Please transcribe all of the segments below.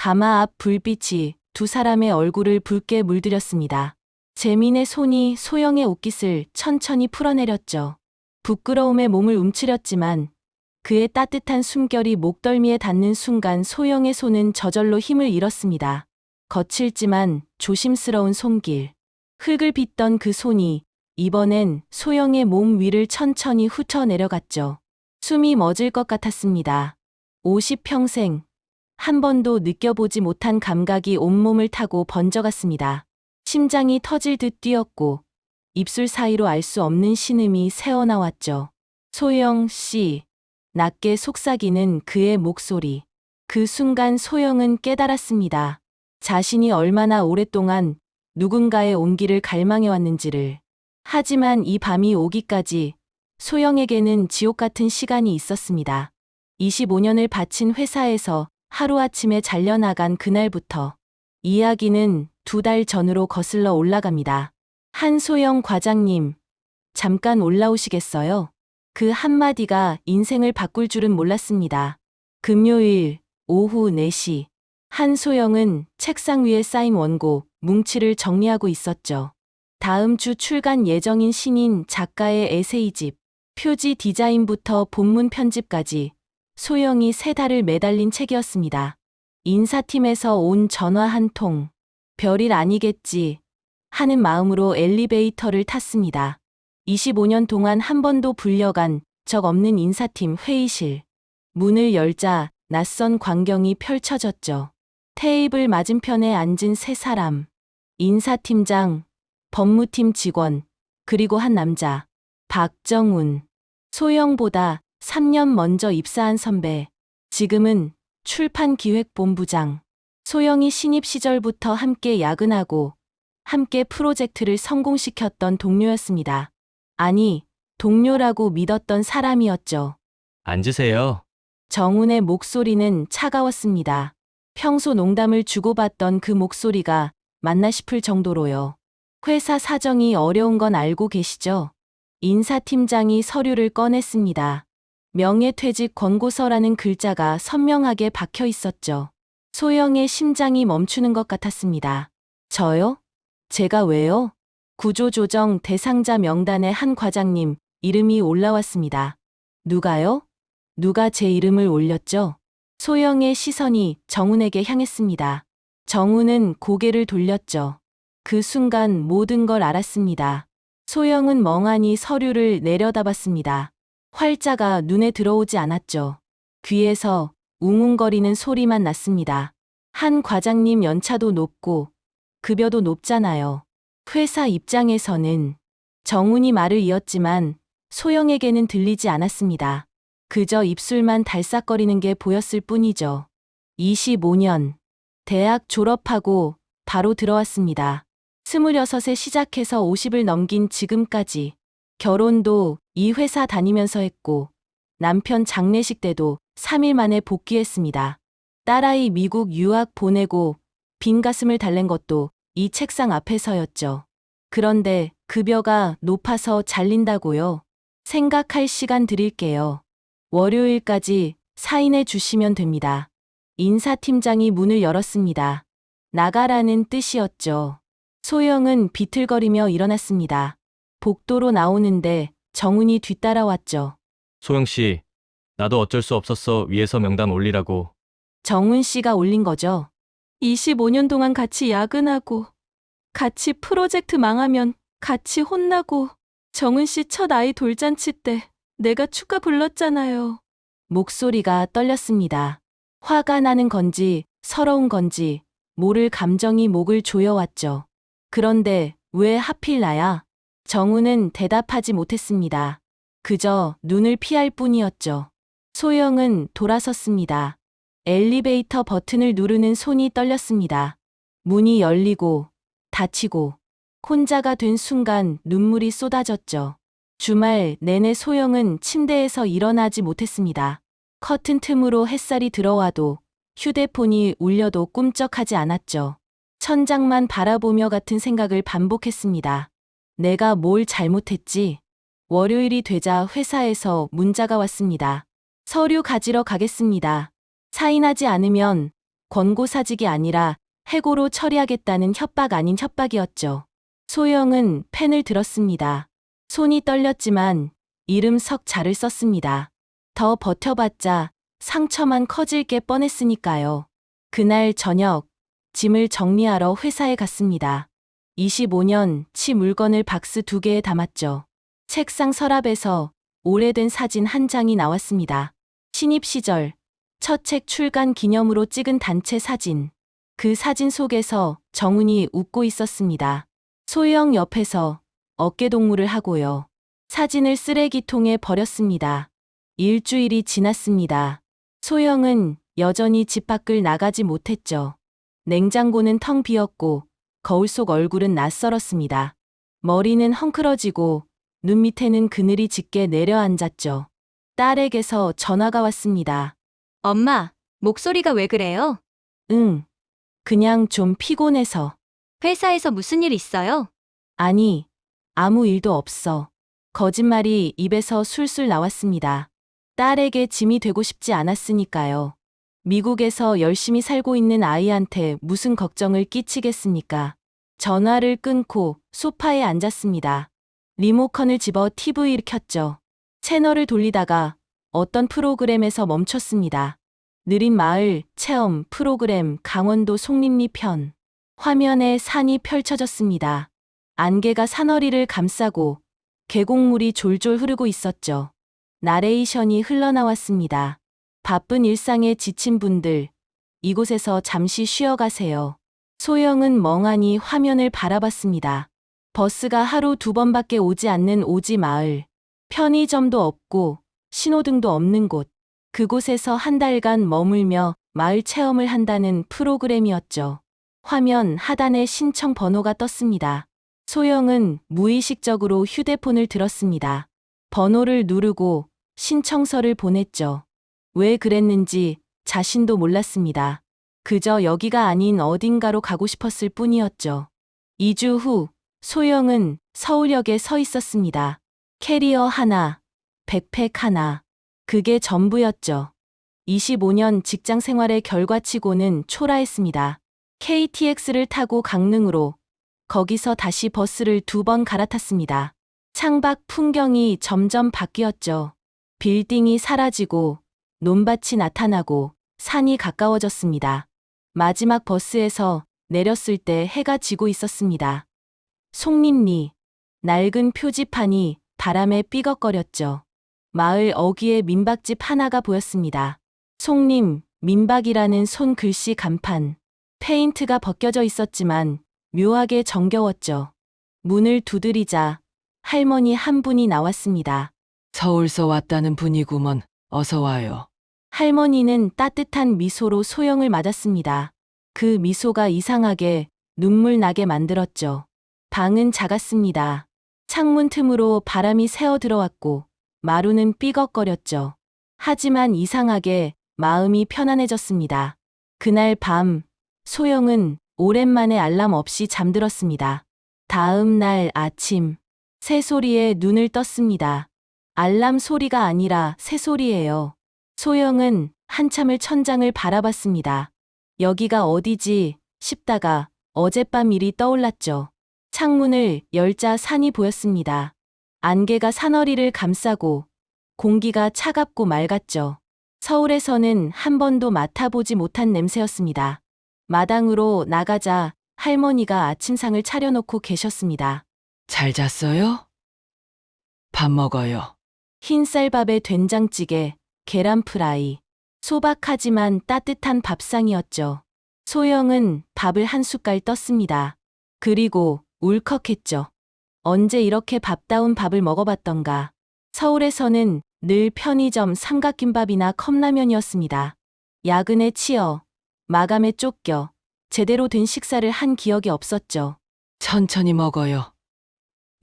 가마 앞 불빛이 두 사람의 얼굴을 붉게 물들였습니다. 재민의 손이 소영의 옷깃을 천천히 풀어내렸죠. 부끄러움에 몸을 움츠렸지만 그의 따뜻한 숨결이 목덜미에 닿는 순간 소영의 손은 저절로 힘을 잃었습니다. 거칠지만 조심스러운 손길. 흙을 빚던 그 손이 이번엔 소영의 몸 위를 천천히 훑어 내려갔죠. 숨이 멎을 것 같았습니다. 50평생 한 번도 느껴보지 못한 감각이 온몸을 타고 번져갔습니다. 심장이 터질 듯 뛰었고 입술 사이로 알 수 없는 신음이 새어나왔죠. 소영 씨. 낮게 속삭이는 그의 목소리. 그 순간 소영은 깨달았습니다. 자신이 얼마나 오랫동안 누군가의 온기를 갈망해왔는지를. 하지만 이 밤이 오기까지 소영에게는 지옥 같은 시간이 있었습니다. 25년을 바친 회사에서 하루아침에 잘려나간 그날부터 이야기는 2달 전으로 거슬러 올라갑니다. 한소영 과장님, 잠깐 올라오시겠어요? 그 한마디가 인생을 바꿀 줄은 몰랐습니다. 금요일 오후 4시, 한소영은 책상 위에 쌓인 원고, 뭉치를 정리하고 있었죠. 다음 주 출간 예정인 신인 작가의 에세이집, 표지 디자인부터 본문 편집까지 소영이 3달을 매달린 책이었습니다. 인사팀에서 온 전화 한 통, 별일 아니겠지 하는 마음으로 엘리베이터를 탔습니다. 25년 동안 한 번도 불려간 적 없는 인사팀 회의실. 문을 열자 낯선 광경이 펼쳐졌죠. 테이블 맞은편에 앉은 3사람. 인사팀장, 법무팀 직원, 그리고 한 남자. 박정훈. 소영보다 3년 먼저 입사한 선배. 지금은 출판기획본부장. 소영이 신입 시절부터 함께 야근하고 함께 프로젝트를 성공시켰던 동료였습니다. 아니, 동료라고 믿었던 사람이었죠. 앉으세요. 정훈의 목소리는 차가웠습니다. 평소 농담을 주고받던 그 목소리가 맞나 싶을 정도로요. 회사 사정이 어려운 건 알고 계시죠? 인사팀장이 서류를 꺼냈습니다. 명예퇴직 권고서라는 글자가 선명하게 박혀 있었죠. 소영의 심장이 멈추는 것 같았습니다. 저요? 제가 왜요? 구조조정 대상자 명단에 한 과장님 이름이 올라왔습니다. 누가요? 누가 제 이름을 올렸죠? 소영의 시선이 정훈에게 향했습니다. 정훈은 고개를 돌렸죠. 그 순간 모든 걸 알았습니다. 소영은 멍하니 서류를 내려다봤습니다. 활자가 눈에 들어오지 않았죠. 귀에서 웅웅거리는 소리만 났습니다. 한 과장님 연차도 높고 급여도 높잖아요. 회사 입장에서는 정훈이 말을 이었지만 소영에게는 들리지 않았습니다. 그저 입술만 달싹거리는 게 보였을 뿐이죠. 25년. 대학 졸업하고 바로 들어왔습니다. 26에 시작해서 50을 넘긴 지금까지. 결혼도 이 회사 다니면서 했고 남편 장례식 때도 3일 만에 복귀했습니다. 딸아이 미국 유학 보내고 빈 가슴을 달랜 것도 이 책상 앞에서였죠. 그런데 급여가 높아서 잘린다고요? 생각할 시간 드릴게요. 월요일까지 사인해 주시면 됩니다. 인사팀장이 문을 열었습니다. 나가라는 뜻이었죠. 소영은 비틀거리며 일어났습니다. 복도로 나오는데 정훈이 뒤따라왔죠. 소영 씨, 나도 어쩔 수 없었어. 위에서 명단 올리라고. 정훈 씨가 올린 거죠. 25년 동안 같이 야근하고 같이 프로젝트 망하면 같이 혼나고 정훈 씨 첫 아이 돌잔치 때 내가 축가 불렀잖아요. 목소리가 떨렸습니다. 화가 나는 건지 서러운 건지 모를 감정이 목을 조여왔죠. 그런데 왜 하필 나야? 정훈은 대답하지 못했습니다. 그저 눈을 피할 뿐이었죠. 소영은 돌아섰습니다. 엘리베이터 버튼을 누르는 손이 떨렸습니다. 문이 열리고 닫히고 혼자가 된 순간 눈물이 쏟아졌죠. 주말 내내 소영은 침대에서 일어나지 못했습니다. 커튼 틈으로 햇살이 들어와도 휴대폰이 울려도 꿈쩍하지 않았죠. 천장만 바라보며 같은 생각을 반복했습니다. 내가 뭘 잘못했지? 월요일이 되자 회사에서 문자가 왔습니다. 서류 가지러 가겠습니다. 사인하지 않으면 권고사직이 아니라 해고로 처리하겠다는 협박 아닌 협박이었죠. 소영은 펜을 들었습니다. 손이 떨렸지만 이름 석 자를 썼습니다. 더 버텨봤자 상처만 커질 게 뻔했으니까요. 그날 저녁 짐을 정리하러 회사에 갔습니다. 25년 치 물건을 박스 2개에 담았죠. 책상 서랍에서 오래된 사진 한 장이 나왔습니다. 신입 시절 첫 책 출간 기념으로 찍은 단체 사진. 그 사진 속에서 정은이 웃고 있었습니다. 소영 옆에서 어깨동무를 하고요. 사진을 쓰레기통에 버렸습니다. 일주일이 지났습니다. 소영은 여전히 집 밖을 나가지 못했죠. 냉장고는 텅 비었고 거울 속 얼굴은 낯설었습니다. 머리는 헝클어지고 눈 밑에는 그늘이 짙게 내려앉았죠. 딸에게서 전화가 왔습니다. 엄마, 목소리가 왜 그래요? 응, 그냥 좀 피곤해서. 회사에서 무슨 일 있어요? 아니, 아무 일도 없어. 거짓말이 입에서 술술 나왔습니다. 딸에게 짐이 되고 싶지 않았으니까요. 미국에서 열심히 살고 있는 아이한테 무슨 걱정을 끼치겠습니까? 전화를 끊고 소파에 앉았습니다. 리모컨을 집어 TV를 켰죠. 채널을 돌리다가 어떤 프로그램에서 멈췄습니다. 느린 마을 체험 프로그램 강원도 송림리 편. 화면에 산이 펼쳐졌습니다. 안개가 산허리를 감싸고 계곡물이 졸졸 흐르고 있었죠. 나레이션이 흘러나왔습니다. 바쁜 일상에 지친 분들, 이곳에서 잠시 쉬어가세요. 소영은 멍하니 화면을 바라봤습니다. 버스가 하루 2번밖에 오지 않는 오지 마을. 편의점도 없고 신호등도 없는 곳. 그곳에서 한 달간 머물며 마을 체험을 한다는 프로그램이었죠. 화면 하단에 신청 번호가 떴습니다. 소영은 무의식적으로 휴대폰을 들었습니다. 번호를 누르고 신청서를 보냈죠. 왜 그랬는지 자신도 몰랐습니다. 그저 여기가 아닌 어딘가로 가고 싶었을 뿐이었죠. 2주 후 소영은 서울역에 서 있었습니다. 캐리어 하나, 백팩 하나. 그게 전부였죠. 25년 직장 생활의 결과치고는 초라했습니다. KTX를 타고 강릉으로, 거기서 다시 버스를 2번 갈아탔습니다. 창밖 풍경이 점점 바뀌었죠. 빌딩이 사라지고 논밭이 나타나고 산이 가까워졌습니다. 마지막 버스에서 내렸을 때 해가 지고 있었습니다. 송림리, 낡은 표지판이 바람에 삐걱거렸죠. 마을 어귀에 민박집 하나가 보였습니다. 송림, 민박이라는 손글씨 간판. 페인트가 벗겨져 있었지만 묘하게 정겨웠죠. 문을 두드리자 할머니 한 분이 나왔습니다. 서울서 왔다는 분이구먼. 어서 와요. 할머니는 따뜻한 미소로 소영을 맞았습니다. 그 미소가 이상하게 눈물 나게 만들었죠. 방은 작았습니다. 창문 틈으로 바람이 새어 들어왔고 마루는 삐걱거렸죠. 하지만 이상하게 마음이 편안해졌습니다. 그날 밤 소영은 오랜만에 알람 없이 잠들었습니다. 다음 날 아침 새소리에 눈을 떴습니다. 알람 소리가 아니라 새소리예요. 소영은 한참을 천장을 바라봤습니다. 여기가 어디지 싶다가 어젯밤 일이 떠올랐죠. 창문을 열자 산이 보였습니다. 안개가 산허리를 감싸고 공기가 차갑고 맑았죠. 서울에서는 한 번도 맡아보지 못한 냄새였습니다. 마당으로 나가자 할머니가 아침상을 차려놓고 계셨습니다. 잘 잤어요? 밥 먹어요. 흰쌀밥에 된장찌개, 계란 프라이, 소박하지만 따뜻한 밥상이었죠. 소영은 밥을 한 숟갈 떴습니다. 그리고 울컥했죠. 언제 이렇게 밥다운 밥을 먹어봤던가. 서울에서는 늘 편의점 삼각김밥이나 컵라면이었습니다. 야근에 치여, 마감에 쫓겨, 제대로 된 식사를 한 기억이 없었죠. 천천히 먹어요.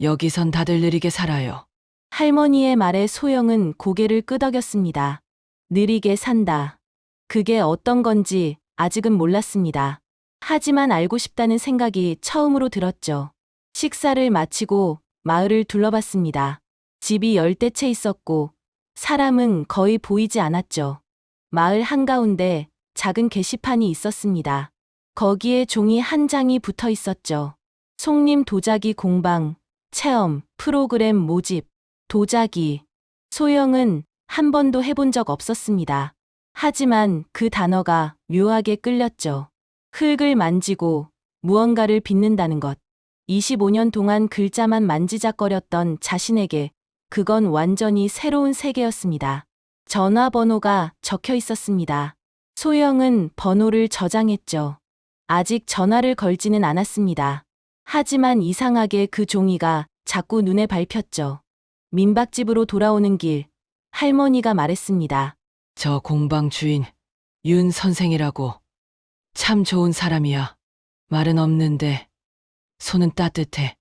여기선 다들 느리게 살아요. 할머니의 말에 소영은 고개를 끄덕였습니다. 느리게 산다. 그게 어떤 건지 아직은 몰랐습니다. 하지만 알고 싶다는 생각이 처음으로 들었죠. 식사를 마치고 마을을 둘러봤습니다. 집이 열대 채 있었고 사람은 거의 보이지 않았죠. 마을 한가운데 작은 게시판이 있었습니다. 거기에 종이 한 장이 붙어 있었죠. 송림 도자기 공방, 체험, 프로그램 모집, 도자기. 소영은 한 번도 해본 적 없었습니다. 하지만 그 단어가 묘하게 끌렸죠. 흙을 만지고 무언가를 빚는다는 것. 25년 동안 글자만 만지작거렸던 자신에게 그건 완전히 새로운 세계였습니다. 전화번호가 적혀 있었습니다. 소영은 번호를 저장했죠. 아직 전화를 걸지는 않았습니다. 하지만 이상하게 그 종이가 자꾸 눈에 밟혔죠. 민박집으로 돌아오는 길, 할머니가 말했습니다. 저 공방 주인, 윤 선생이라고. 참 좋은 사람이야. 말은 없는데, 손은 따뜻해.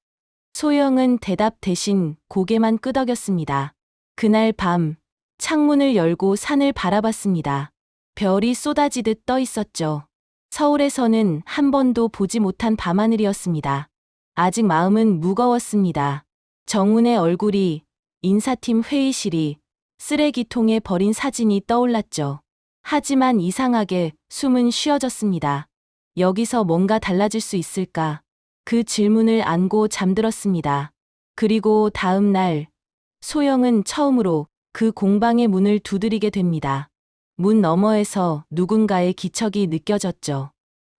소영은 대답 대신 고개만 끄덕였습니다. 그날 밤, 창문을 열고 산을 바라봤습니다. 별이 쏟아지듯 떠 있었죠. 서울에서는 한 번도 보지 못한 밤하늘이었습니다. 아직 마음은 무거웠습니다. 정훈의 얼굴이, 인사팀 회의실이, 쓰레기통에 버린 사진이 떠올랐죠. 하지만 이상하게 숨은 쉬어졌습니다. 여기서 뭔가 달라질 수 있을까? 그 질문을 안고 잠들었습니다. 그리고 다음 날, 소영은 처음으로 그 공방의 문을 두드리게 됩니다. 문 너머에서 누군가의 기척이 느껴졌죠.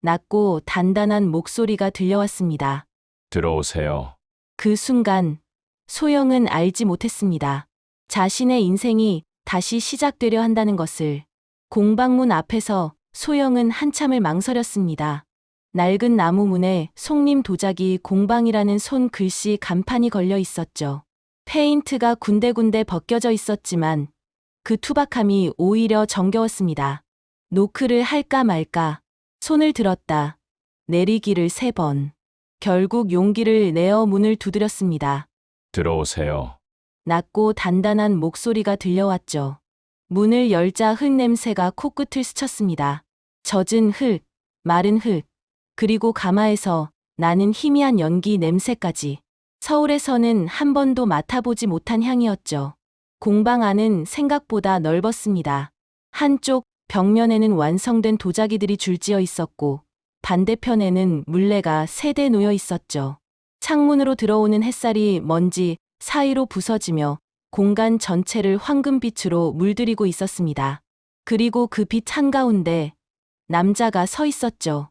낮고 단단한 목소리가 들려왔습니다. 들어오세요. 그 순간, 소영은 알지 못했습니다. 자신의 인생이 다시 시작되려 한다는 것을. 공방문 앞에서 소영은 한참을 망설였습니다. 낡은 나무 문에 송림 도자기 공방이라는 손글씨 간판이 걸려 있었죠. 페인트가 군데군데 벗겨져 있었지만 그 투박함이 오히려 정겨웠습니다. 노크를 할까 말까, 손을 들었다, 내리기를 3번. 결국 용기를 내어 문을 두드렸습니다. 들어오세요. 낮고 단단한 목소리가 들려왔죠. 문을 열자 흙 냄새가 코끝을 스쳤습니다. 젖은 흙, 마른 흙, 그리고 가마에서 나는 희미한 연기 냄새까지. 서울에서는 한 번도 맡아보지 못한 향이었죠. 공방 안은 생각보다 넓었습니다. 한쪽 벽면에는 완성된 도자기들이 줄지어 있었고 반대편에는 물레가 3대 놓여 있었죠. 창문으로 들어오는 햇살이 먼지 사이로 부서지며 공간 전체를 황금빛으로 물들이고 있었습니다. 그리고 그 빛 한가운데 남자가 서 있었죠.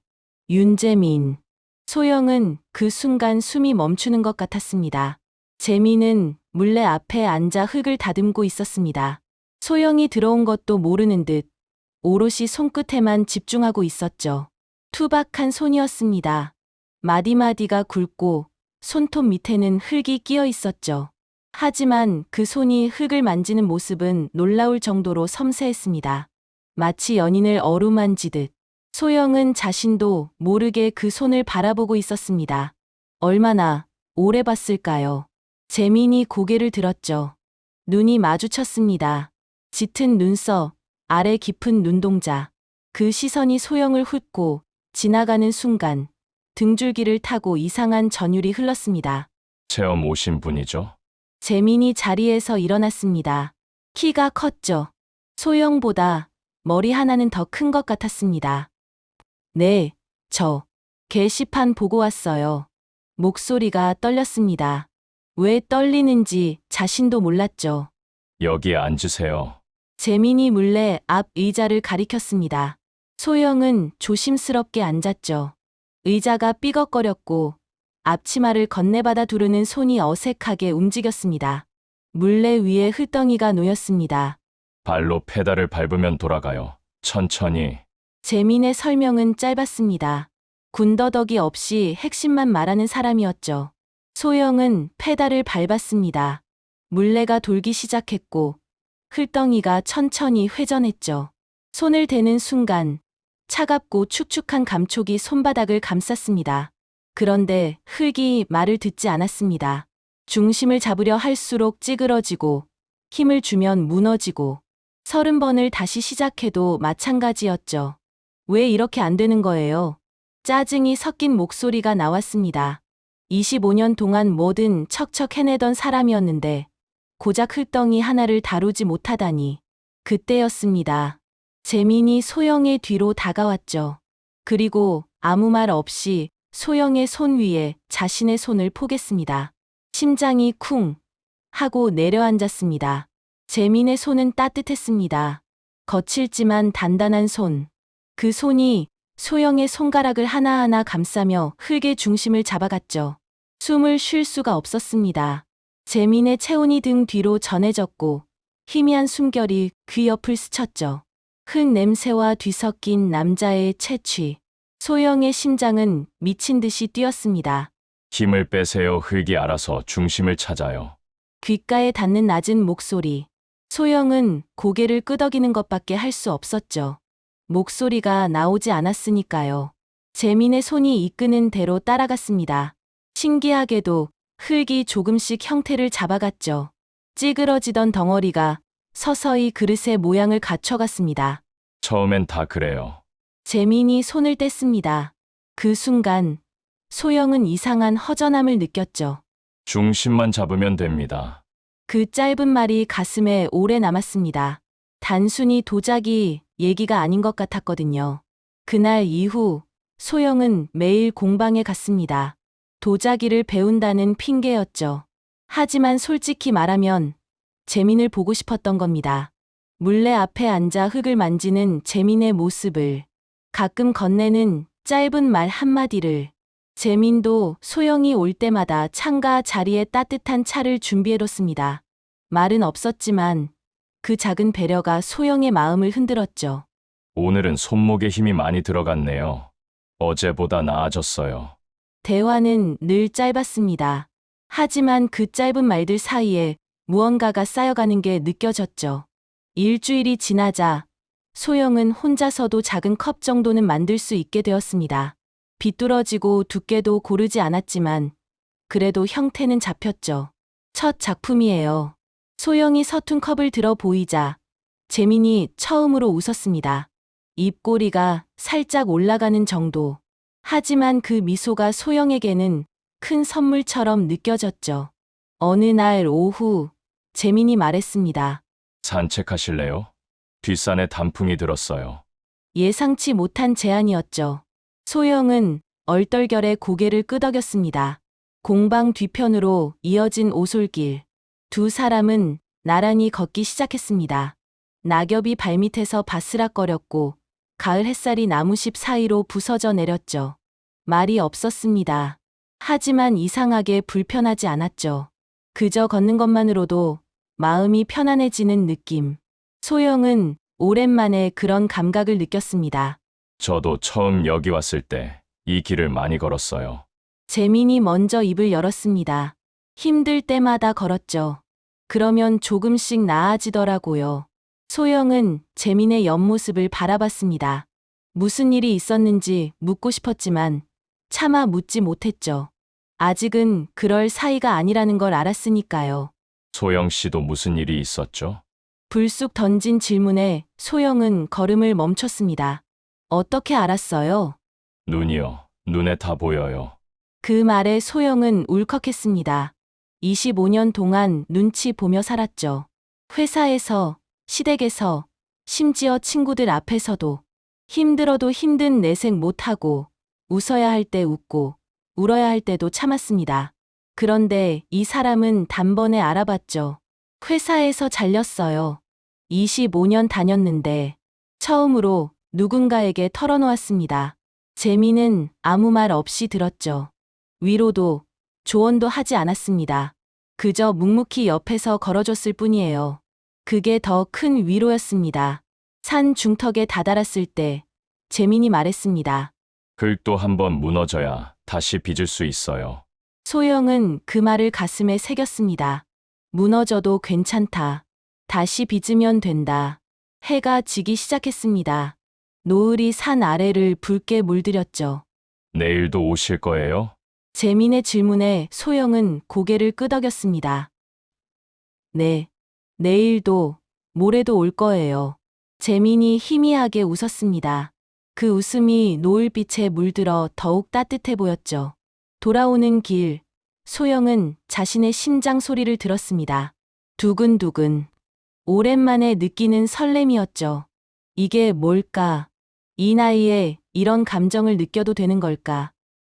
윤재민. 소영은 그 순간 숨이 멈추는 것 같았습니다. 재민은 물레 앞에 앉아 흙을 다듬고 있었습니다. 소영이 들어온 것도 모르는 듯 오롯이 손끝에만 집중하고 있었죠. 투박한 손이었습니다. 마디마디가 굵고 손톱 밑에는 흙이 끼어 있었죠. 하지만 그 손이 흙을 만지는 모습은 놀라울 정도로 섬세했습니다. 마치 연인을 어루만지듯. 소영은 자신도 모르게 그 손을 바라보고 있었습니다. 얼마나 오래 봤을까요? 재민이 고개를 들었죠. 눈이 마주쳤습니다. 짙은 눈썹, 아래 깊은 눈동자. 그 시선이 소영을 훑고 지나가는 순간 등줄기를 타고 이상한 전율이 흘렀습니다. 체험 오신 분이죠? 재민이 자리에서 일어났습니다. 키가 컸죠. 소영보다 머리 하나는 더 큰 것 같았습니다. 네, 저 게시판 보고 왔어요. 목소리가 떨렸습니다. 왜 떨리는지 자신도 몰랐죠. 여기 앉으세요. 재민이 물레 앞 의자를 가리켰습니다. 소영은 조심스럽게 앉았죠. 의자가 삐걱거렸고 앞치마를 건네받아 두르는 손이 어색하게 움직였습니다. 물레 위에 흙덩이가 놓였습니다. 발로 페달을 밟으면 돌아가요. 천천히. 재민의 설명은 짧았습니다. 군더더기 없이 핵심만 말하는 사람이었죠. 소영은 페달을 밟았습니다. 물레가 돌기 시작했고 흙덩이가 천천히 회전했죠. 손을 대는 순간 차갑고 축축한 감촉이 손바닥을 감쌌습니다. 그런데 흙이 말을 듣지 않았습니다. 중심을 잡으려 할수록 찌그러지고 힘을 주면 무너지고 30번을 다시 시작해도 마찬가지였죠. 왜 이렇게 안 되는 거예요? 짜증이 섞인 목소리가 나왔습니다. 25년 동안 뭐든 척척 해내던 사람이었는데 고작 흙덩이 하나를 다루지 못하다니. 그때였습니다. 재민이 소영의 뒤로 다가왔죠. 그리고 아무 말 없이 소영의 손 위에 자신의 손을 포겠습니다. 심장이 쿵 하고 내려앉았습니다. 재민의 손은 따뜻했습니다. 거칠지만 단단한 손. 그 손이 소영의 손가락을 하나하나 감싸며 흙의 중심을 잡아갔죠. 숨을 쉴 수가 없었습니다. 재민의 체온이 등 뒤로 전해졌고 희미한 숨결이 귀 옆을 스쳤죠. 흙 냄새와 뒤섞인 남자의 채취. 소영의 심장은 미친 듯이 뛰었습니다. 힘을 빼세요. 흙이 알아서 중심을 찾아요. 귓가에 닿는 낮은 목소리. 소영은 고개를 끄덕이는 것밖에 할 수 없었죠. 목소리가 나오지 않았으니까요. 재민의 손이 이끄는 대로 따라갔습니다. 신기하게도 흙이 조금씩 형태를 잡아갔죠. 찌그러지던 덩어리가 서서히 그릇의 모양을 갖춰갔습니다. 처음엔 다 그래요. 재민이 손을 뗐습니다. 그 순간 소영은 이상한 허전함을 느꼈죠. 중심만 잡으면 됩니다. 그 짧은 말이 가슴에 오래 남았습니다. 단순히 도자기 얘기가 아닌 것 같았거든요. 그날 이후 소영은 매일 공방에 갔습니다. 도자기를 배운다는 핑계였죠. 하지만 솔직히 말하면 재민을 보고 싶었던 겁니다. 물레 앞에 앉아 흙을 만지는 재민의 모습을, 가끔 건네는 짧은 말 한마디를. 재민도 소영이 올 때마다 창가 자리에 따뜻한 차를 준비해뒀습니다. 말은 없었지만 그 작은 배려가 소영의 마음을 흔들었죠. 오늘은 손목에 힘이 많이 들어갔네요. 어제보다 나아졌어요. 대화는 늘 짧았습니다. 하지만 그 짧은 말들 사이에 무언가가 쌓여가는 게 느껴졌죠. 일주일이 지나자 소영은 혼자서도 작은 컵 정도는 만들 수 있게 되었습니다. 비뚤어지고 두께도 고르지 않았지만 그래도 형태는 잡혔죠. 첫 작품이에요. 소영이 서툰 컵을 들어 보이자 재민이 처음으로 웃었습니다. 입꼬리가 살짝 올라가는 정도. 하지만 그 미소가 소영에게는 큰 선물처럼 느껴졌죠. 어느 날 오후 재민이 말했습니다. 산책하실래요? 뒷산에 단풍이 들었어요. 예상치 못한 제안이었죠. 소영은 얼떨결에 고개를 끄덕였습니다. 공방 뒤편으로 이어진 오솔길. 두 사람은 나란히 걷기 시작했습니다. 낙엽이 발밑에서 바스락거렸고 가을 햇살이 나무십 사이로 부서져 내렸죠. 말이 없었습니다. 하지만 이상하게 불편하지 않았죠. 그저 걷는 것만으로도 마음이 편안해지는 느낌. 소영은 오랜만에 그런 감각을 느꼈습니다. 저도 처음 여기 왔을 때 이 길을 많이 걸었어요. 재민이 먼저 입을 열었습니다. 힘들 때마다 걸었죠. 그러면 조금씩 나아지더라고요. 소영은 재민의 옆모습을 바라봤습니다. 무슨 일이 있었는지 묻고 싶었지만 차마 묻지 못했죠. 아직은 그럴 사이가 아니라는 걸 알았으니까요. 소영 씨도 무슨 일이 있었죠? 불쑥 던진 질문에 소영은 걸음을 멈췄습니다. 어떻게 알았어요? 눈이요. 눈에 다 보여요. 그 말에 소영은 울컥했습니다. 25년 동안 눈치 보며 살았죠. 회사에서, 시댁에서, 심지어 친구들 앞에서도 힘들어도 힘든 내색 못하고 웃어야 할 때 웃고 울어야 할 때도 참았습니다. 그런데 이 사람은 단번에 알아봤죠. 회사에서 잘렸어요. 25년 다녔는데 처음으로 누군가에게 털어놓았습니다. 재민은 아무 말 없이 들었죠. 위로도 조언도 하지 않았습니다. 그저 묵묵히 옆에서 걸어줬을 뿐이에요. 그게 더 큰 위로였습니다. 산 중턱에 다다랐을 때 재민이 말했습니다. 흙도 한번 무너져야 다시 빚을 수 있어요. 소영은 그 말을 가슴에 새겼습니다. 무너져도 괜찮다. 다시 빚으면 된다. 해가 지기 시작했습니다. 노을이 산 아래를 붉게 물들였죠. 내일도 오실 거예요? 재민의 질문에 소영은 고개를 끄덕였습니다. 네. 내일도, 모레도 올 거예요. 재민이 희미하게 웃었습니다. 그 웃음이 노을빛에 물들어 더욱 따뜻해 보였죠. 돌아오는 길, 소영은 자신의 심장 소리를 들었습니다. 두근두근. 오랜만에 느끼는 설렘이었죠. 이게 뭘까? 이 나이에 이런 감정을 느껴도 되는 걸까?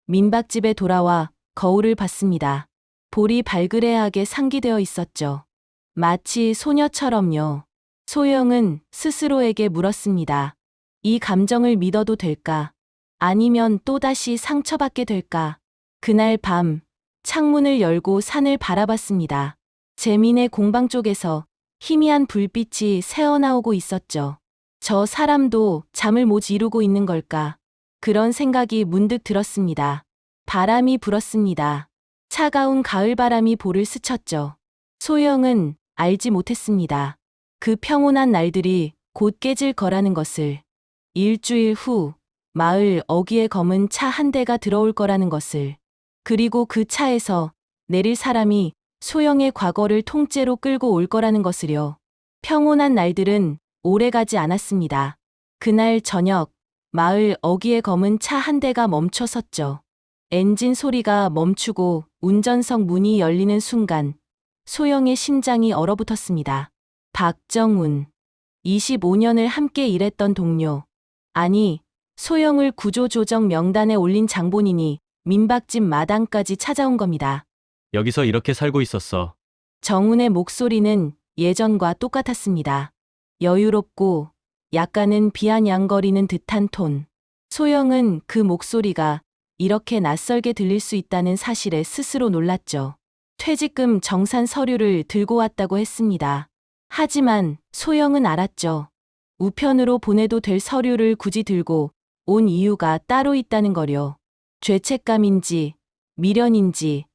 민박집에 돌아와 거울을 봤습니다. 볼이 발그레하게 상기되어 있었죠. 마치 소녀처럼요. 소영은 스스로에게 물었습니다. 이 감정을 믿어도 될까? 아니면 또다시 상처받게 될까? 그날 밤, 창문을 열고 산을 바라봤습니다. 재민의 공방 쪽에서 희미한 불빛이 새어나오고 있었죠. 저 사람도 잠을 못 이루고 있는 걸까? 그런 생각이 문득 들었습니다. 바람이 불었습니다. 차가운 가을바람이 볼을 스쳤죠. 소영은 알지 못했습니다. 그 평온한 날들이 곧 깨질 거라는 것을. 일주일 후 마을 어귀에 검은 차 한 대가 들어올 거라는 것을. 그리고 그 차에서 내릴 사람이 소영의 과거를 통째로 끌고 올 거라는 것을요. 평온한 날들은 오래가지 않았습니다. 그날 저녁 마을 어귀에 검은 차 한 대가 멈춰 섰죠. 엔진 소리가 멈추고 운전석 문이 열리는 순간 소영의 심장이 얼어붙었습니다. 박정훈. 25년을 함께 일했던 동료. 아니, 소영을 구조조정 명단에 올린 장본인이 민박집 마당까지 찾아온 겁니다. 여기서 이렇게 살고 있었어. 정훈의 목소리는 예전과 똑같았습니다. 여유롭고 약간은 비아냥거리는 듯한 톤. 소영은 그 목소리가 이렇게 낯설게 들릴 수 있다는 사실에 스스로 놀랐죠. 퇴직금 정산 서류를 들고 왔다고 했습니다. 하지만 소영은 알았죠. 우편으로 보내도 될 서류를 굳이 들고 온 이유가 따로 있다는 거요. 죄책감인지, 미련인지,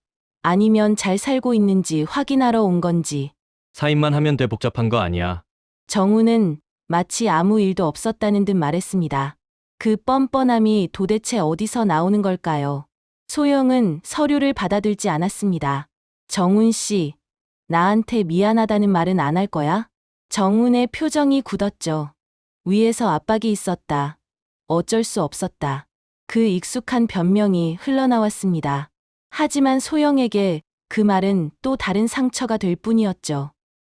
아니면 잘 살고 있는지 확인하러 온 건지. 사인만 하면 돼. 복잡한 거 아니야. 정우는 마치 아무 일도 없었다는 듯 말했습니다. 그 뻔뻔함이 도대체 어디서 나오는 걸까요? 소영은 서류를 받아들지 않았습니다. 정훈 씨, 나한테 미안하다는 말은 안 할 거야? 정훈의 표정이 굳었죠. 위에서 압박이 있었다. 어쩔 수 없었다. 그 익숙한 변명이 흘러나왔습니다. 하지만 소영에게 그 말은 또 다른 상처가 될 뿐이었죠.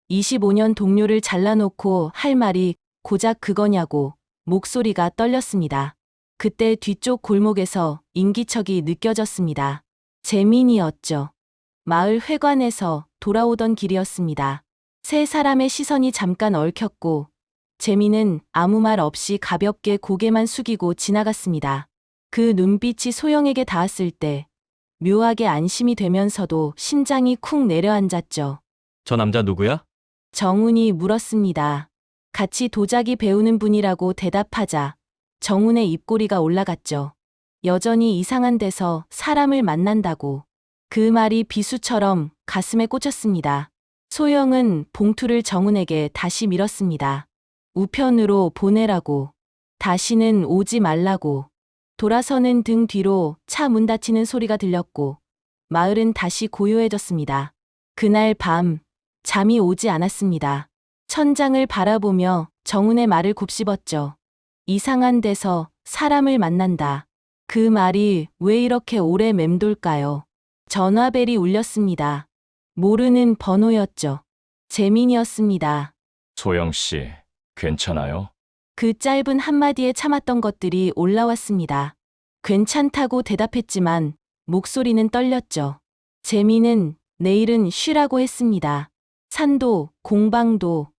25년 동료를 잘라놓고 할 말이 고작 그거냐고 목소리가 떨렸습니다. 그때 뒤쪽 골목에서 인기척이 느껴졌습니다. 재민이었죠. 마을 회관에서 돌아오던 길이었습니다. 세 사람의 시선이 잠깐 얽혔고 재민은 아무 말 없이 가볍게 고개만 숙이고 지나갔습니다. 그 눈빛이 소영에게 닿았을 때 묘하게 안심이 되면서도 심장이 쿵 내려앉았죠. 저 남자 누구야? 정훈이 물었습니다. 같이 도자기 배우는 분이라고 대답하자 정훈의 입꼬리가 올라갔죠. 여전히 이상한 데서 사람을 만난다고. 그 말이 비수처럼 가슴에 꽂혔습니다. 소영은 봉투를 정훈에게 다시 밀었습니다. 우편으로 보내라고. 다시는 오지 말라고. 돌아서는 등 뒤로 차 문 닫히는 소리가 들렸고 마을은 다시 고요해졌습니다. 그날 밤 잠이 오지 않았습니다. 천장을 바라보며 정훈의 말을 곱씹었죠. 이상한 데서 사람을 만난다. 그 말이 왜 이렇게 오래 맴돌까요? 전화벨이 울렸습니다. 모르는 번호였죠. 재민이었습니다. 소영 씨, 괜찮아요? 그 짧은 한마디에 참았던 것들이 올라왔습니다. 괜찮다고 대답했지만 목소리는 떨렸죠. 재민은 내일은 쉬라고 했습니다. 산도, 공방도,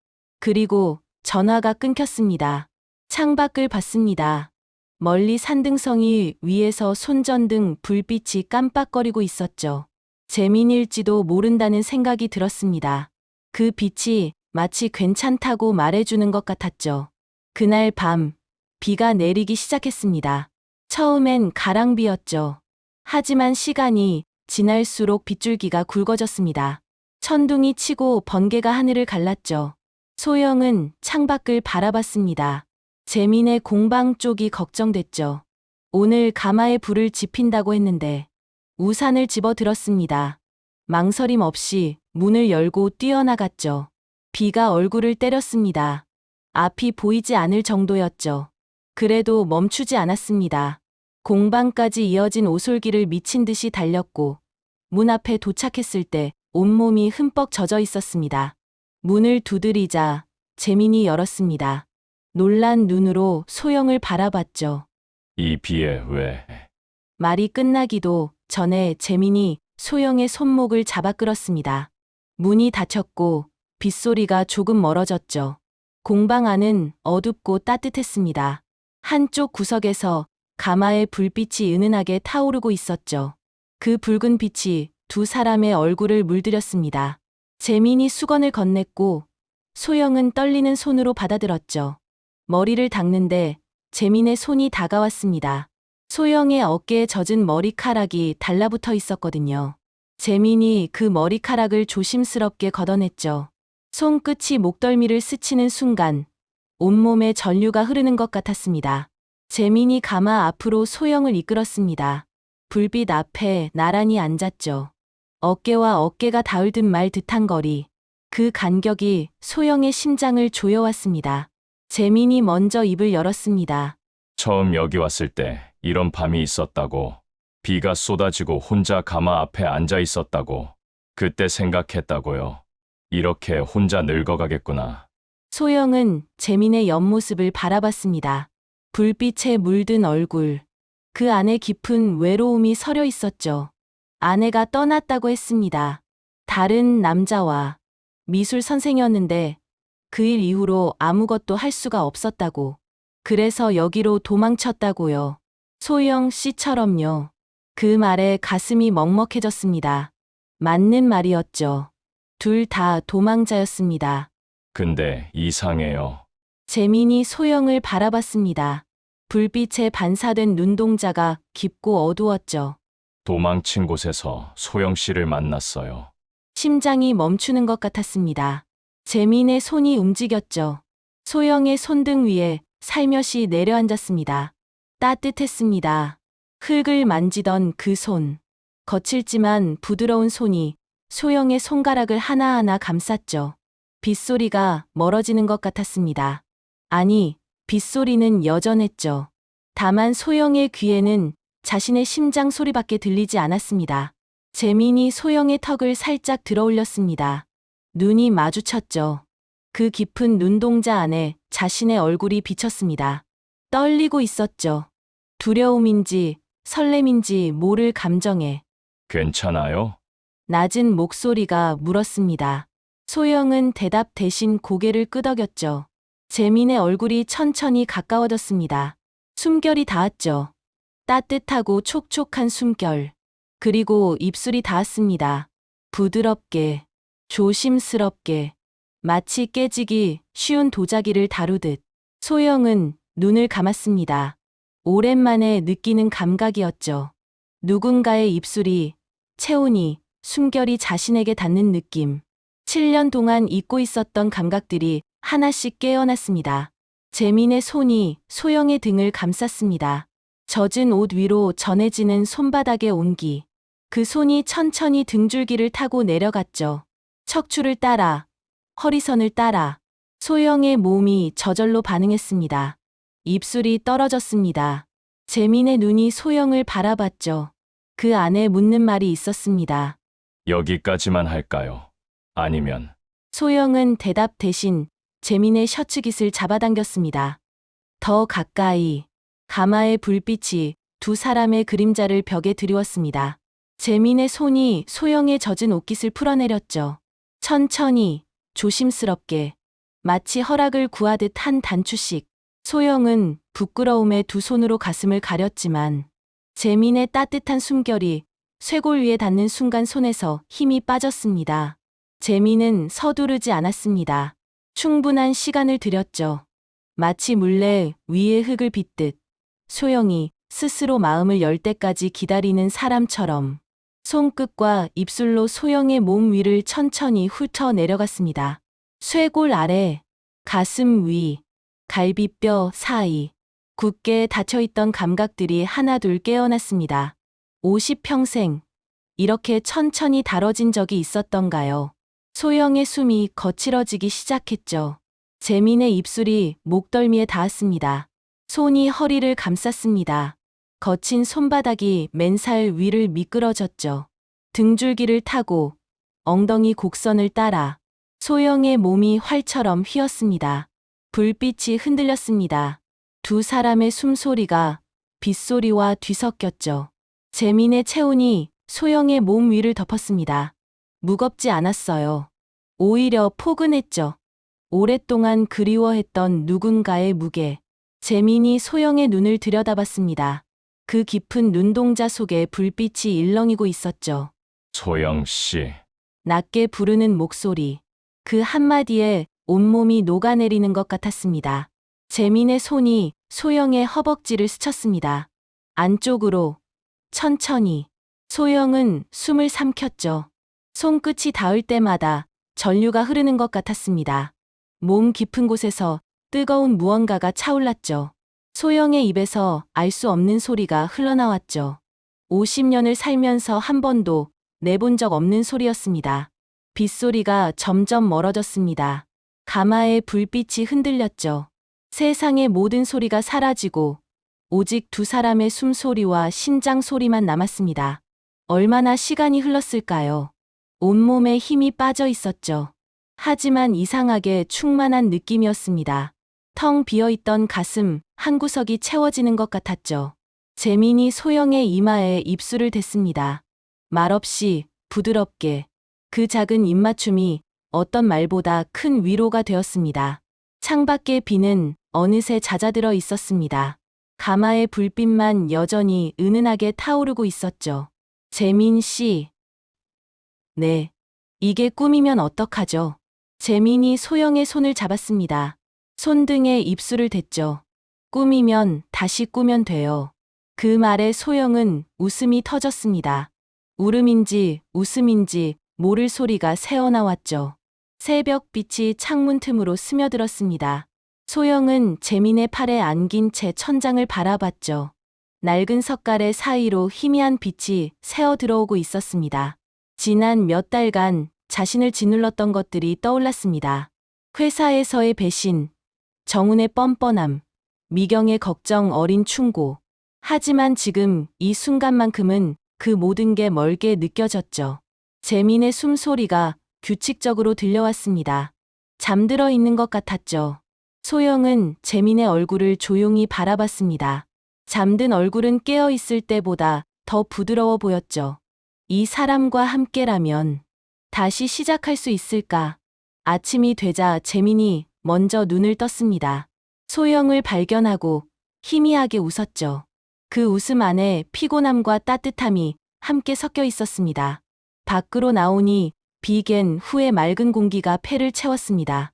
그리고 전화가 끊겼습니다. 창밖을 봤습니다. 멀리 산등성이 위에서 손전등 불빛이 깜빡거리고 있었죠. 재민일지도 모른다는 생각이 들었습니다. 그 빛이 마치 괜찮다고 말해주는 것 같았죠. 그날 밤, 비가 내리기 시작했습니다. 처음엔 가랑비였죠. 하지만 시간이 지날수록 빗줄기가 굵어졌습니다. 천둥이 치고 번개가 하늘을 갈랐죠. 소영은 창밖을 바라봤습니다. 재민의 공방 쪽이 걱정됐죠. 오늘 가마에 불을 지핀다고 했는데 우산을 집어 들었습니다. 망설임 없이 문을 열고 뛰어나갔죠. 비가 얼굴을 때렸습니다. 앞이 보이지 않을 정도였죠. 그래도 멈추지 않았습니다. 공방까지 이어진 오솔길을 미친 듯이 달렸고 문 앞에 도착했을 때 온몸이 흠뻑 젖어 있었습니다. 문을 두드리자 재민이 열었습니다. 놀란 눈으로 소영을 바라봤죠. 이 비에 왜? 말이 끝나기도 전에 재민이 소영의 손목을 잡아 끌었습니다. 문이 닫혔고 빗소리가 조금 멀어졌죠. 공방 안은 어둡고 따뜻했습니다. 한쪽 구석에서 가마의 불빛이 은은하게 타오르고 있었죠. 그 붉은 빛이 두 사람의 얼굴을 물들였습니다. 재민이 수건을 건넸고 소영은 떨리는 손으로 받아들었죠. 머리를 닦는데 재민의 손이 다가왔습니다. 소영의 어깨에 젖은 머리카락이 달라붙어 있었거든요. 재민이 그 머리카락을 조심스럽게 걷어냈죠. 손끝이 목덜미를 스치는 순간 온몸에 전류가 흐르는 것 같았습니다. 재민이 가마 앞으로 소영을 이끌었습니다. 불빛 앞에 나란히 앉았죠. 어깨와 어깨가 닿을 듯 말 듯한 거리. 그 간격이 소영의 심장을 조여왔습니다. 재민이 먼저 입을 열었습니다. 처음 여기 왔을 때 이런 밤이 있었다고. 비가 쏟아지고 혼자 가마 앞에 앉아 있었다고. 그때 생각했다고요. 이렇게 혼자 늙어가겠구나. 소영은 재민의 옆모습을 바라봤습니다. 불빛에 물든 얼굴. 그 안에 깊은 외로움이 서려 있었죠. 아내가 떠났다고 했습니다. 다른 남자와. 미술 선생이었는데 그 일 이후로 아무것도 할 수가 없었다고. 그래서 여기로 도망쳤다고요. 소영 씨처럼요. 그 말에 가슴이 먹먹해졌습니다. 맞는 말이었죠. 둘 다 도망자였습니다. 근데 이상해요. 재민이 소영을 바라봤습니다. 불빛에 반사된 눈동자가 깊고 어두웠죠. 도망친 곳에서 소영 씨를 만났어요. 심장이 멈추는 것 같았습니다. 재민의 손이 움직였죠. 소영의 손등 위에 살며시 내려앉았습니다. 따뜻했습니다. 흙을 만지던 그 손. 거칠지만 부드러운 손이 소영의 손가락을 하나하나 감쌌죠. 빗소리가 멀어지는 것 같았습니다. 아니, 빗소리는 여전했죠. 다만 소영의 귀에는 자신의 심장 소리밖에 들리지 않았습니다. 재민이 소영의 턱을 살짝 들어올렸습니다. 눈이 마주쳤죠. 그 깊은 눈동자 안에 자신의 얼굴이 비쳤습니다. 떨리고 있었죠. 두려움인지 설렘인지 모를 감정에. 괜찮아요? 낮은 목소리가 물었습니다. 소영은 대답 대신 고개를 끄덕였죠. 재민의 얼굴이 천천히 가까워졌습니다. 숨결이 닿았죠. 따뜻하고 촉촉한 숨결. 그리고 입술이 닿았습니다. 부드럽게, 조심스럽게, 마치 깨지기 쉬운 도자기를 다루듯. 소영은 눈을 감았습니다. 오랜만에 느끼는 감각이었죠. 누군가의 입술이, 체온이, 숨결이 자신에게 닿는 느낌. 7년 동안 잊고 있었던 감각들이 하나씩 깨어났습니다. 재민의 손이 소영의 등을 감쌌습니다. 젖은 옷 위로 전해지는 손바닥의 온기. 그 손이 천천히 등줄기를 타고 내려갔죠. 척추를 따라, 허리선을 따라. 소영의 몸이 저절로 반응했습니다. 입술이 떨어졌습니다. 재민의 눈이 소영을 바라봤죠. 그 안에 묻는 말이 있었습니다. 여기까지만 할까요? 아니면 소영은 대답 대신 재민의 셔츠 깃을 잡아당겼습니다. 더 가까이. 가마의 불빛이 두 사람의 그림자를 벽에 드리웠습니다. 재민의 손이 소영의 젖은 옷깃을 풀어내렸죠. 천천히, 조심스럽게, 마치 허락을 구하듯 한 단추씩. 소영은 부끄러움에 두 손으로 가슴을 가렸지만 재민의 따뜻한 숨결이 쇄골 위에 닿는 순간 손에서 힘이 빠졌습니다. 재민은 서두르지 않았습니다. 충분한 시간을 들였죠. 마치 물레 위에 흙을 빚듯 소영이 스스로 마음을 열 때까지 기다리는 사람처럼 손끝과 입술로 소영의 몸 위를 천천히 훑어 내려갔습니다. 쇄골 아래, 가슴 위, 갈비뼈 사이, 굳게 닫혀있던 감각들이 하나둘 깨어났습니다. 50평생, 이렇게 천천히 다뤄진 적이 있었던가요? 소영의 숨이 거칠어지기 시작했죠. 재민의 입술이 목덜미에 닿았습니다. 손이 허리를 감쌌습니다. 거친 손바닥이 맨살 위를 미끄러졌죠. 등줄기를 타고 엉덩이 곡선을 따라 소영의 몸이 활처럼 휘었습니다. 불빛이 흔들렸습니다. 두 사람의 숨소리가 빗소리와 뒤섞였죠. 재민의 체온이 소영의 몸 위를 덮었습니다. 무겁지 않았어요. 오히려 포근했죠. 오랫동안 그리워했던 누군가의 무게. 재민이 소영의 눈을 들여다봤습니다. 그 깊은 눈동자 속에 불빛이 일렁이고 있었죠. 소영 씨, 낮게 부르는 목소리. 그 한마디에 온몸이 녹아내리는 것 같았습니다. 재민의 손이 소영의 허벅지를 스쳤습니다. 안쪽으로, 천천히. 소영은 숨을 삼켰죠. 손끝이 닿을 때마다 전류가 흐르는 것 같았습니다. 몸 깊은 곳에서 뜨거운 무언가가 차올랐죠. 소영의 입에서 알 수 없는 소리가 흘러나왔죠. 50년을 살면서 한 번도 내본 적 없는 소리였습니다. 빗소리가 점점 멀어졌습니다. 가마의 불빛이 흔들렸죠. 세상의 모든 소리가 사라지고 오직 두 사람의 숨소리와 심장 소리만 남았습니다. 얼마나 시간이 흘렀을까요? 온몸에 힘이 빠져 있었죠. 하지만 이상하게 충만한 느낌이었습니다. 텅 비어있던 가슴 한 구석이 채워지는 것 같았죠. 재민이 소영의 이마에 입술을 댔습니다. 말없이 부드럽게. 그 작은 입맞춤이 어떤 말보다 큰 위로가 되었습니다. 창밖의 비는 어느새 잦아들어 있었습니다. 가마의 불빛만 여전히 은은하게 타오르고 있었죠. 재민 씨. 네. 이게 꿈이면 어떡하죠? 재민이 소영의 손을 잡았습니다. 손등에 입술을 댔죠. 꿈이면 다시 꾸면 돼요. 그 말에 소영은 웃음이 터졌습니다. 울음인지 웃음인지 모를 소리가 새어나왔죠. 새벽빛이 창문 틈으로 스며들었습니다. 소영은 재민의 팔에 안긴 채 천장을 바라봤죠. 낡은 석가래 사이로 희미한 빛이 새어 들어오고 있었습니다. 지난 몇 달간 자신을 짓눌렀던 것들이 떠올랐습니다. 회사에서의 배신, 정훈의 뻔뻔함, 미경의 걱정 어린 충고. 하지만 지금 이 순간만큼은 그 모든 게 멀게 느껴졌죠. 재민의 숨소리가 규칙적으로 들려왔습니다. 잠들어 있는 것 같았죠. 소영은 재민의 얼굴을 조용히 바라봤습니다. 잠든 얼굴은 깨어 있을 때보다 더 부드러워 보였죠. 이 사람과 함께라면 다시 시작할 수 있을까? 아침이 되자 재민이 먼저 눈을 떴습니다. 소영을 발견하고 희미하게 웃었죠. 그 웃음 안에 피곤함과 따뜻함이 함께 섞여 있었습니다. 밖으로 나오니 비갠 후에 맑은 공기가 폐를 채웠습니다.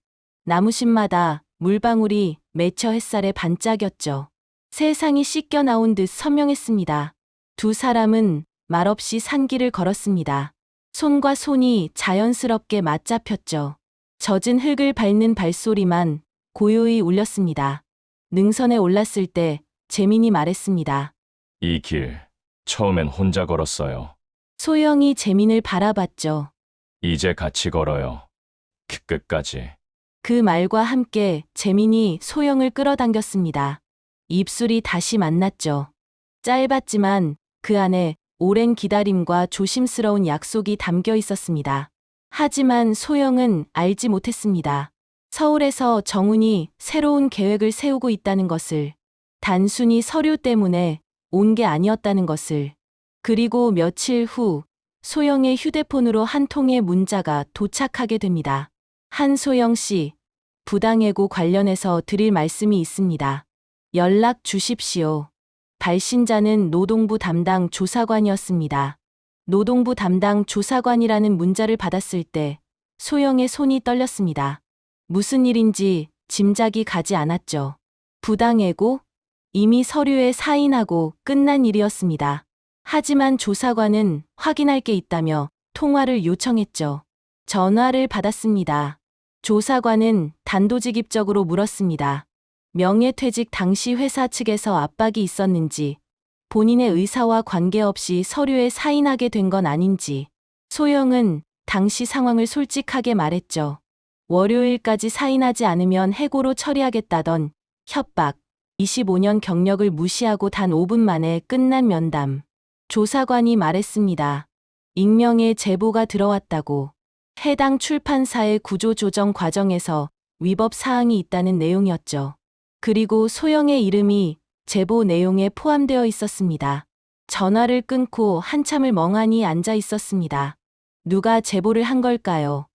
나무심마다 물방울이 맺혀 햇살에 반짝였죠. 세상이 씻겨 나온 듯 선명했습니다. 두 사람은 말없이 산길을 걸었습니다. 손과 손이 자연스럽게 맞잡혔죠. 젖은 흙을 밟는 발소리만 고요히 울렸습니다. 능선에 올랐을 때 재민이 말했습니다. 이 길 처음엔 혼자 걸었어요. 소영이 재민을 바라봤죠. 이제 같이 걸어요. 그 끝까지. 그 말과 함께 재민이 소영을 끌어당겼습니다. 입술이 다시 만났죠. 짧았지만 그 안에 오랜 기다림과 조심스러운 약속이 담겨 있었습니다. 하지만 소영은 알지 못했습니다. 서울에서 정훈이 새로운 계획을 세우고 있다는 것을, 단순히 서류 때문에 온 게 아니었다는 것을. 그리고 며칠 후 소영의 휴대폰으로 한 통의 문자가 도착하게 됩니다. 한소영 씨, 부당해고 관련해서 드릴 말씀이 있습니다. 연락 주십시오. 발신자는 노동부 담당 조사관이었습니다. 노동부 담당 조사관이라는 문자를 받았을 때 소영의 손이 떨렸습니다. 무슨 일인지 짐작이 가지 않았죠. 부당해고? 이미 서류에 사인하고 끝난 일이었습니다. 하지만 조사관은 확인할 게 있다며 통화를 요청했죠. 전화를 받았습니다. 조사관은 단도직입적으로 물었습니다. 명예퇴직 당시 회사 측에서 압박이 있었는지, 본인의 의사와 관계없이 서류에 사인하게 된 건 아닌지. 소영은 당시 상황을 솔직하게 말했죠. 월요일까지 사인하지 않으면 해고로 처리하겠다던 협박, 25년 경력을 무시하고 단 5분 만에 끝난 면담. 조사관이 말했습니다. 익명의 제보가 들어왔다고. 해당 출판사의 구조조정 과정에서 위법 사항이 있다는 내용이었죠. 그리고 소영의 이름이 제보 내용에 포함되어 있었습니다. 전화를 끊고 한참을 멍하니 앉아 있었습니다. 누가 제보를 한 걸까요?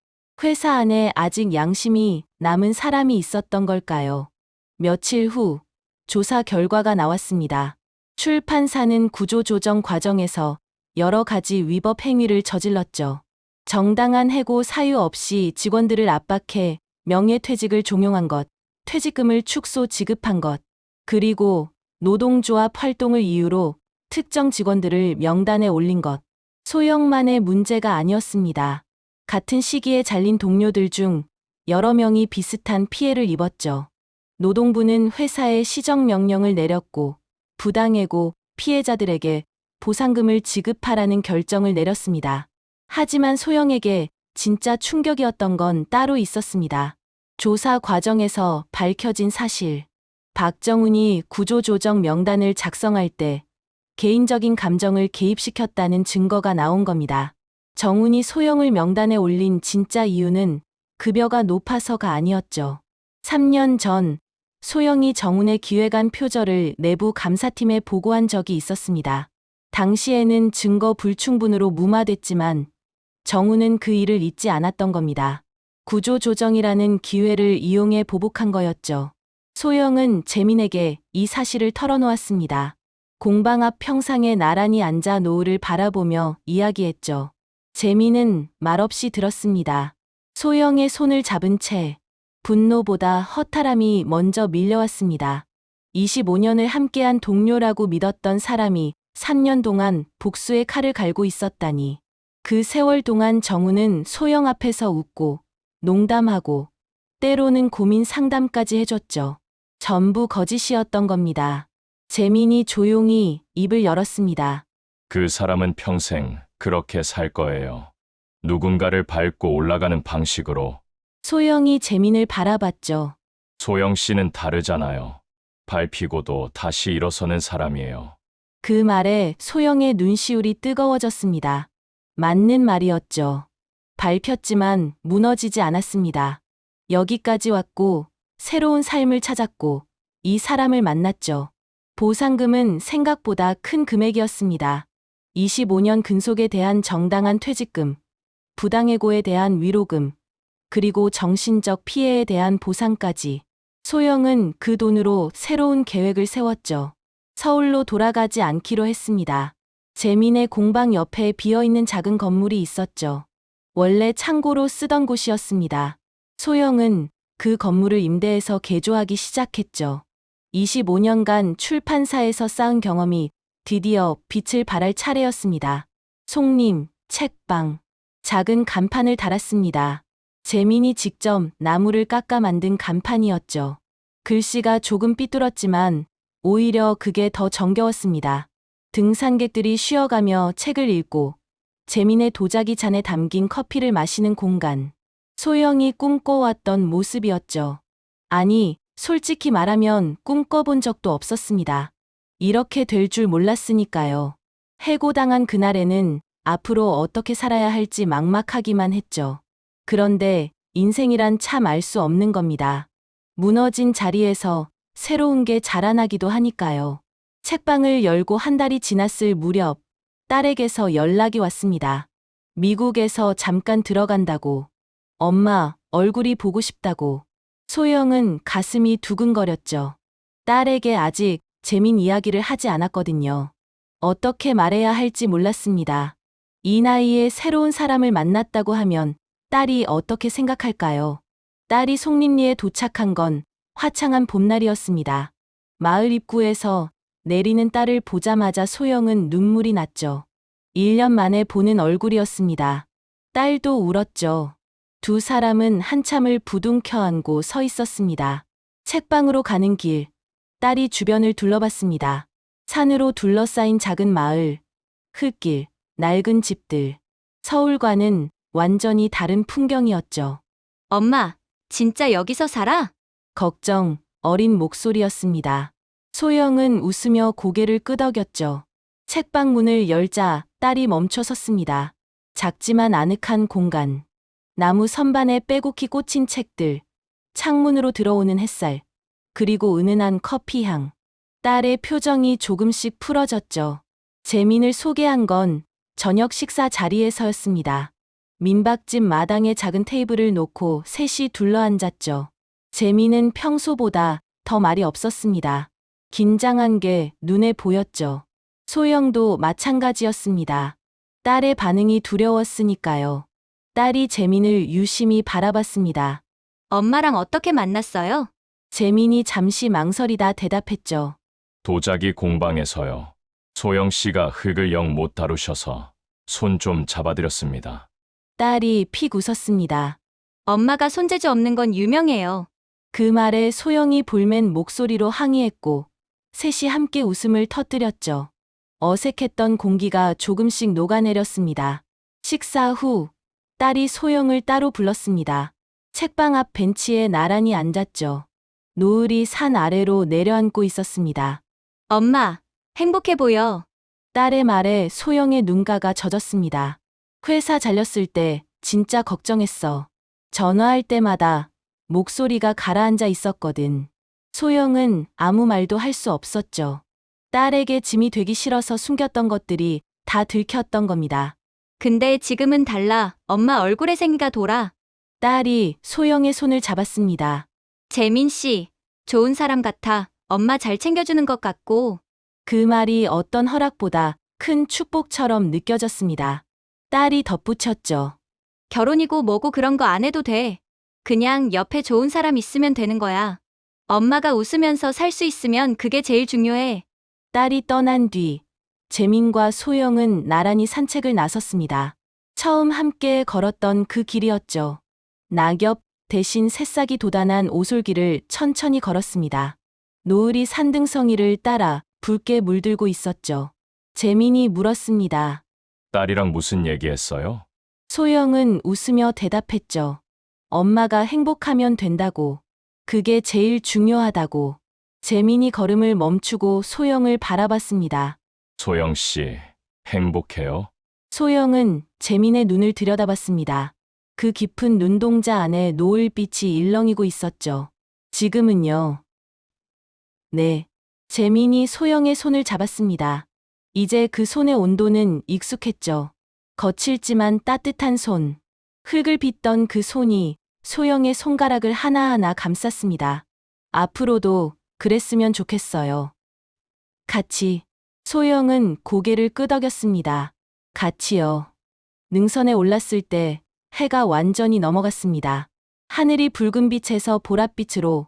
회사 안에 아직 양심이 남은 사람이 있었던 걸까요? 며칠 후 조사 결과가 나왔습니다. 출판사는 구조조정 과정에서 여러 가지 위법 행위를 저질렀죠. 정당한 해고 사유 없이 직원들을 압박해 명예퇴직을 종용한 것, 퇴직금을 축소 지급한 것, 그리고 노동조합 활동을 이유로 특정 직원들을 명단에 올린 것. 소영만의 문제가 아니었습니다. 같은 시기에 잘린 동료들 중 여러 명이 비슷한 피해를 입었죠. 노동부는 회사에 시정명령을 내렸고 부당해고 피해자들에게 보상금을 지급하라는 결정을 내렸습니다. 하지만 소영에게 진짜 충격이었던 건 따로 있었습니다. 조사 과정에서 밝혀진 사실. 박정훈이 구조조정 명단을 작성할 때 개인적인 감정을 개입시켰다는 증거가 나온 겁니다. 정훈이 소영을 명단에 올린 진짜 이유는 급여가 높아서가 아니었죠. 3년 전 소영이 정훈의 기획안 표절을 내부 감사팀에 보고한 적이 있었습니다. 당시에는 증거 불충분으로 무마됐지만 정훈은 그 일을 잊지 않았던 겁니다. 구조조정이라는 기회를 이용해 보복한 거였죠. 소영은 재민에게 이 사실을 털어놓았습니다. 공방 앞 평상에 나란히 앉아 노을을 바라보며 이야기했죠. 재민은 말없이 들었습니다. 소영의 손을 잡은 채 분노보다 허탈함이 먼저 밀려왔습니다. 25년을 함께한 동료라고 믿었던 사람이 3년 동안 복수의 칼을 갈고 있었다니. 그 세월 동안 정우는 소영 앞에서 웃고 농담하고 때로는 고민 상담까지 해줬죠. 전부 거짓이었던 겁니다. 재민이 조용히 입을 열었습니다. 그 사람은 평생 그렇게 살 거예요. 누군가를 밟고 올라가는 방식으로. 소영이 재민을 바라봤죠. 소영 씨는 다르잖아요. 밟히고도 다시 일어서는 사람이에요. 그 말에 소영의 눈시울이 뜨거워졌습니다. 맞는 말이었죠. 밟혔지만 무너지지 않았습니다. 여기까지 왔고 새로운 삶을 찾았고 이 사람을 만났죠. 보상금은 생각보다 큰 금액이었습니다. 25년 근속에 대한 정당한 퇴직금, 부당해고에 대한 위로금, 그리고 정신적 피해에 대한 보상까지. 소영은 그 돈으로 새로운 계획을 세웠죠. 서울로 돌아가지 않기로 했습니다. 재민의 공방 옆에 비어있는 작은 건물이 있었죠. 원래 창고로 쓰던 곳이었습니다. 소영은 그 건물을 임대해서 개조하기 시작했죠. 25년간 출판사에서 쌓은 경험이 드디어 빛을 발할 차례였습니다. 송림, 책방, 작은 간판을 달았습니다. 재민이 직접 나무를 깎아 만든 간판이었죠. 글씨가 조금 삐뚤었지만 오히려 그게 더 정겨웠습니다. 등산객들이 쉬어가며 책을 읽고 재민의 도자기 잔에 담긴 커피를 마시는 공간. 소영이 꿈꿔왔던 모습이었죠. 아니, 솔직히 말하면 꿈꿔본 적도 없었습니다. 이렇게 될 줄 몰랐으니까요. 해고당한 그날에는 앞으로 어떻게 살아야 할지 막막하기만 했죠. 그런데 인생이란 참 알 수 없는 겁니다. 무너진 자리에서 새로운 게 자라나기도 하니까요. 책방을 열고 한 달이 지났을 무렵 딸에게서 연락이 왔습니다. 미국에서 잠깐 들어간다고. 엄마, 얼굴이 보고 싶다고. 소영은 가슴이 두근거렸죠. 딸에게 아직 재민 이야기를 하지 않았거든요. 어떻게 말해야 할지 몰랐습니다. 이 나이에 새로운 사람을 만났다고 하면 딸이 어떻게 생각할까요? 딸이 송림리에 도착한 건 화창한 봄날이었습니다. 마을 입구에서 내리는 딸을 보자마자 소영은 눈물이 났죠. 1년 만에 보는 얼굴이었습니다. 딸도 울었죠. 두 사람은 한참을 부둥켜 안고 서 있었습니다. 책방으로 가는 길, 딸이 주변을 둘러봤습니다. 산으로 둘러싸인 작은 마을, 흙길, 낡은 집들. 서울과는 완전히 다른 풍경이었죠. 엄마, 진짜 여기서 살아? 걱정, 어린 목소리였습니다. 소영은 웃으며 고개를 끄덕였죠. 책방 문을 열자 딸이 멈춰 섰습니다. 작지만 아늑한 공간. 나무 선반에 빼곡히 꽂힌 책들, 창문으로 들어오는 햇살, 그리고 은은한 커피 향. 딸의 표정이 조금씩 풀어졌죠. 재민을 소개한 건 저녁 식사 자리에서였습니다. 민박집 마당에 작은 테이블을 놓고 셋이 둘러앉았죠. 재민은 평소보다 더 말이 없었습니다. 긴장한 게 눈에 보였죠. 소영도 마찬가지였습니다. 딸의 반응이 두려웠으니까요. 딸이 재민을 유심히 바라봤습니다. 엄마랑 어떻게 만났어요? 재민이 잠시 망설이다 대답했죠. 도자기 공방에서요. 소영 씨가 흙을 영 못 다루셔서 손 좀 잡아드렸습니다. 딸이 픽 웃었습니다. 엄마가 손재주 없는 건 유명해요. 그 말에 소영이 볼멘 목소리로 항의했고 셋이 함께 웃음을 터뜨렸죠. 어색했던 공기가 조금씩 녹아내렸습니다. 식사 후 딸이 소영을 따로 불렀습니다. 책방 앞 벤치에 나란히 앉았죠. 노을이 산 아래로 내려앉고 있었습니다. 엄마, 행복해 보여. 딸의 말에 소영의 눈가가 젖었습니다. 회사 잘렸을 때 진짜 걱정했어. 전화할 때마다 목소리가 가라앉아 있었거든. 소영은 아무 말도 할 수 없었죠. 딸에게 짐이 되기 싫어서 숨겼던 것들이 다 들켰던 겁니다. 근데 지금은 달라. 엄마 얼굴에 생기가 돌아. 딸이 소영의 손을 잡았습니다. 재민 씨, 좋은 사람 같아. 엄마 잘 챙겨주는 것 같고. 그 말이 어떤 허락보다 큰 축복처럼 느껴졌습니다. 딸이 덧붙였죠. 결혼이고 뭐고 그런 거 안 해도 돼. 그냥 옆에 좋은 사람 있으면 되는 거야. 엄마가 웃으면서 살 수 있으면 그게 제일 중요해. 딸이 떠난 뒤 재민과 소영은 나란히 산책을 나섰습니다. 처음 함께 걸었던 그 길이었죠. 낙엽 대신 새싹이 돋아난 오솔길을 천천히 걸었습니다. 노을이 산등성이를 따라 붉게 물들고 있었죠. 재민이 물었습니다. 딸이랑 무슨 얘기했어요? 소영은 웃으며 대답했죠. 엄마가 행복하면 된다고. 그게 제일 중요하다고. 재민이 걸음을 멈추고 소영을 바라봤습니다. 소영 씨, 행복해요? 소영은 재민의 눈을 들여다봤습니다. 그 깊은 눈동자 안에 노을빛이 일렁이고 있었죠. 지금은요. 네. 재민이 소영의 손을 잡았습니다. 이제 그 손의 온도는 익숙했죠. 거칠지만 따뜻한 손. 흙을 빚던 그 손이 소영의 손가락을 하나하나 감쌌습니다. 앞으로도 그랬으면 좋겠어요. 같이. 소영은 고개를 끄덕였습니다. 같이요. 능선에 올랐을 때 해가 완전히 넘어갔습니다. 하늘이 붉은 빛에서 보랏빛으로,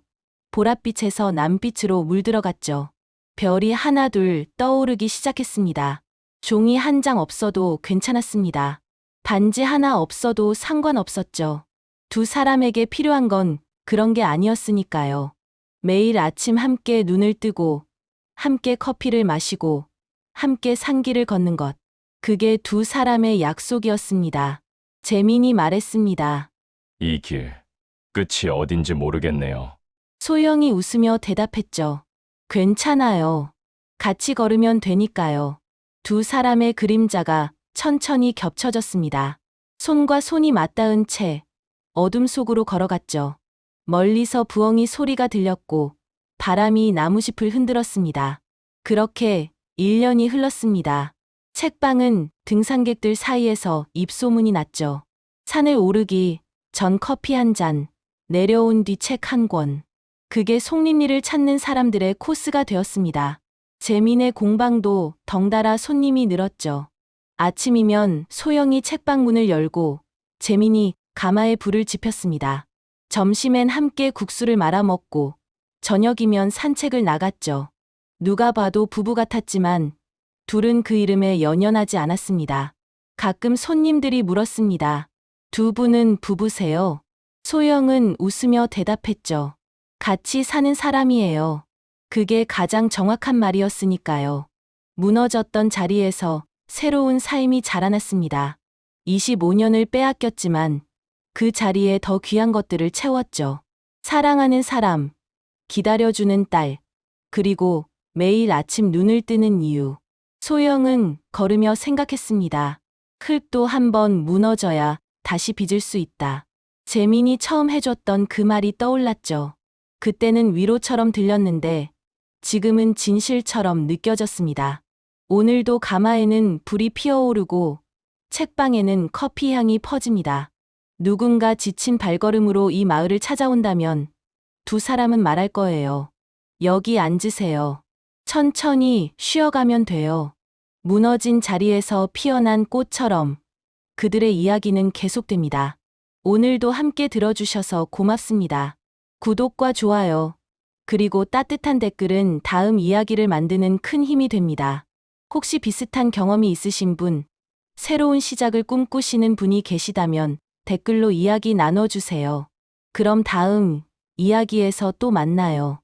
보랏빛에서 남빛으로 물들어갔죠. 별이 하나둘 떠오르기 시작했습니다. 종이 한 장 없어도 괜찮았습니다. 반지 하나 없어도 상관없었죠. 두 사람에게 필요한 건 그런 게 아니었으니까요. 매일 아침 함께 눈을 뜨고, 함께 커피를 마시고, 함께 산길을 걷는 것. 그게 두 사람의 약속이었습니다. 재민이 말했습니다. 이 길, 끝이 어딘지 모르겠네요. 소영이 웃으며 대답했죠. 괜찮아요. 같이 걸으면 되니까요. 두 사람의 그림자가 천천히 겹쳐졌습니다. 손과 손이 맞닿은 채 어둠 속으로 걸어갔죠. 멀리서 부엉이 소리가 들렸고 바람이 나무짚을 흔들었습니다. 그렇게 1년이 흘렀습니다. 책방은 등산객들 사이에서 입소문이 났죠. 산을 오르기 전 커피 한 잔, 내려온 뒤 책 한 권. 그게 송림리를 찾는 사람들의 코스가 되었습니다. 재민의 공방도 덩달아 손님이 늘었죠. 아침이면 소영이 책방 문을 열고 재민이 가마에 불을 지폈습니다. 점심엔 함께 국수를 말아 먹고 저녁이면 산책을 나갔죠. 누가 봐도 부부 같았지만 둘은 그 이름에 연연하지 않았습니다. 가끔 손님들이 물었습니다. 두 분은 부부세요? 소영은 웃으며 대답했죠. 같이 사는 사람이에요. 그게 가장 정확한 말이었으니까요. 무너졌던 자리에서 새로운 삶이 자라났습니다. 25년을 빼앗겼지만 그 자리에 더 귀한 것들을 채웠죠. 사랑하는 사람, 기다려주는 딸, 그리고 매일 아침 눈을 뜨는 이유. 소영은 걸으며 생각했습니다. 흙도 한번 무너져야 다시 빚을 수 있다. 재민이 처음 해줬던 그 말이 떠올랐죠. 그때는 위로처럼 들렸는데 지금은 진실처럼 느껴졌습니다. 오늘도 가마에는 불이 피어오르고 책방에는 커피 향이 퍼집니다. 누군가 지친 발걸음으로 이 마을을 찾아온다면 두 사람은 말할 거예요. 여기 앉으세요. 천천히 쉬어가면 돼요. 무너진 자리에서 피어난 꽃처럼 그들의 이야기는 계속됩니다. 오늘도 함께 들어주셔서 고맙습니다. 구독과 좋아요, 그리고 따뜻한 댓글은 다음 이야기를 만드는 큰 힘이 됩니다. 혹시 비슷한 경험이 있으신 분, 새로운 시작을 꿈꾸시는 분이 계시다면 댓글로 이야기 나눠주세요. 그럼 다음 이야기에서 또 만나요.